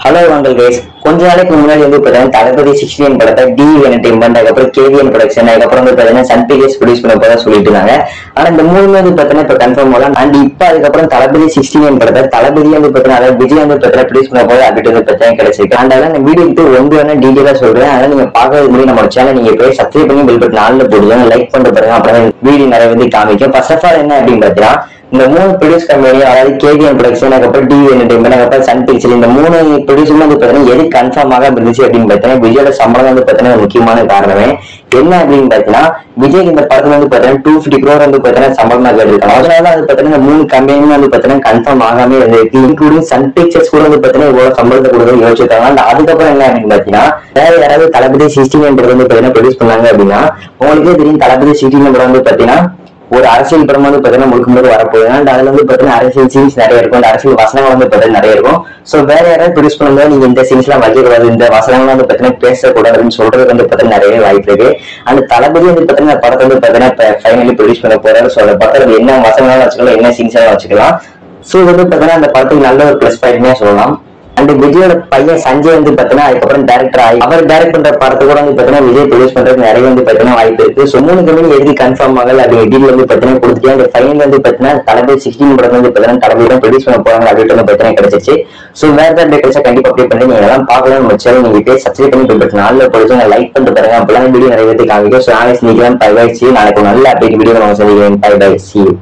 Hello வாங்கல் guys. கொஞ்ச நாளைக்கு முன்னாடி பார்த்தீங்கன்னா தளபதி 16 படத்தை டி என்டர்டைன்மெண்ட், அதுக்கப்புறம் கேவிஎன் ப்ரொடக்ஷன், அதுக்கப்புறம் பார்த்தீங்கன்னா சன் பிக்சர்ஸ் ப்ரொடியூஸ் பண்ண போதா சொல்லிட்டு இருந்தாங்க. ஆனா இந்த மூணுமே பார்த்தீங்கன்னா இப்ப கன்ஃபார்ம் ஆகலாம். அண்ட் இப்ப அதுக்கப்புறம் தளபதி 16 படத்தை தளபதி பார்த்தீங்கன்னா அதாவது விஜய் பார்த்தீங்கன்னா ப்ரொடியூஸ் பண்ண போது அப்படி பார்த்தீங்கன்னா கிடைச்சிருக்கு. அண்ட் அதெல்லாம் இந்த வீடியோ ஒன்று டீட்டெயிலா சொல்றேன். அதனால நீங்க பார்க்கறது முடியும் நம்ம சேனல் நீங்க போய் சப்ஸ்கிரைப் பண்ணி பெல் பட்டன் ஆன்ல போடுங்க, லைக் பண்ணிட்டு பாருங்க. அப்புறம் வீடியோ நிறைய காமிக்கும். ஃபர்ஸ்ட் ஆஃப் ஆல் என்ன அப்படின்னு பார்த்தீங்கன்னா இந்த மூணு ப்ரொடியூஸ் கம்பெனி, அதாவது கேவிஎன் ப்ரொடக்ஷன், அதுக்கப்புறம் டி என்டர்டைன்மெண்ட், அதுக்கப்புறம் சன் பிக்சர், இந்த மூணு ப்ரொடியூசரும் பார்த்தீங்கன்னா எது கன்ஃபார்ம் ஆக இருந்துச்சு அப்படின்னு பார்த்தீங்கன்னா விஜயோட சம்பளம் பார்த்தீங்கன்னா முக்கியமான காரணமே என்ன அப்படின்னு பார்த்தீங்கன்னா விஜய் இந்த படத்துல பார்த்தீங்கன்னா 250 crore பார்த்தீங்கன்னா சம்பளமா கேட்டிருக்காங்க. அதனால பார்த்தீங்கன்னா மூணு கம்பெனியும் பார்த்தீங்கன்னா கன்ஃபார்ம் ஆகாம இருந்திருக்கு. இன்க்ளூடிங் சன் பிக்சர்ஸ் கூட பார்த்தீங்கன்னா இவ்வளவு சம்பளத்தை கொடுக்க யோசிச்சிருக்காங்க. அதுக்கப்புறம் என்ன அப்படின்னு பார்த்தீங்கன்னா வேற யாராவது தளபதி 16 பார்த்தீங்கன்னா ப்ரொடியூஸ் பண்ணாங்க அப்படின்னா உங்களுக்கே தெரியும் தளபதி 16 படம் பார்த்தீங்கன்னா ஒரு அரசியல் படம் பார்த்தீங்கன்னா முழுக்க வரப்போகுது. அண்ட் அதுல பார்த்தீங்கன்னா அரசியல் சீன்ஸ் நிறைய இருக்கும், அந்த அரசியல் வசனங்கள் பார்த்தீங்கன்னா நிறைய இருக்கும். சோ வேற யாராவது ப்ரொடியூஸ் பண்ணும்போது நீங்க இந்த சீன்ஸ் எல்லாம் வைக்கக்கூடாது, இந்த வசனங்கள் பார்த்தீங்கன்னா பேசக்கூடாதுன்னு சொல்றது பார்த்தீங்கன்னா நிறைய வாய்ப்பு இருக்கு. அந்த தளபதி பார்த்தீங்கன்னா படத்தை பார்த்தீங்கன்னா ஃபைனலி ப்ரொடியூஸ் பண்ண போறாரு. ஸோ அந்த படத்துல என்ன வசனங்களும் வச்சுக்கலாம், என்ன சீன்ஸ் எல்லாம் வச்சுக்கலாம். ஸோ பார்த்தீங்கன்னா அந்த படத்துக்கு நல்ல ஒரு பிளஸ் பாயிண்ட்னே சொல்லலாம். அண்ட் விஜயோட பையன் சஞ்சய் பார்த்தீங்கன்னா அதுக்கப்புறம் டேரக்டர் ஆகி அவர் டைரக்ட் பண்ற படத்தை கூட பார்த்தீங்கன்னா விஜய் ப்ரொடியூஸ் பண்றதுக்கு நிறைய பார்த்தீங்கன்னா வாய்ப்பு இருக்கு. ஸோ மூணு கம்பெனி எதுக்கு கன்ஃபார்ம் ஆகல அப்படின்னு டீல் பார்த்தீங்கன்னா கொடுத்துட்டு அந்த ஃபைனல் பார்த்தீங்கன்னா தளபதி 16 படம் பார்த்தீங்கன்னா தளபதி தான் ப்ரொடியூஸ் பண்ண போறாங்க அப்படின்னு பார்த்தீங்கன்னா கிடைச்சிச்சு. ஸோ வேற ஏதாவது கிடைச்சா கண்டிப்பா அப்டேட் பண்ணி நீங்க எல்லாம் பார்க்கலாம். நம்ம சேனல் நீங்க போய் சப்ஸ்கிரைப் பண்ணி பெல் பட்டன் ஆன்ல போடுங்க, லைக் பண்ணிட்டு பாருங்க. அப்பெல்லாம் வீடியோ நிறைய காமிக்கும். ஸோ நாளைக்கு நீங்க பை பை. நாளைக்கு நல்ல அப்டேட் வீடியோ நம்ம சந்திக்கிறேன். Bye bye. See you.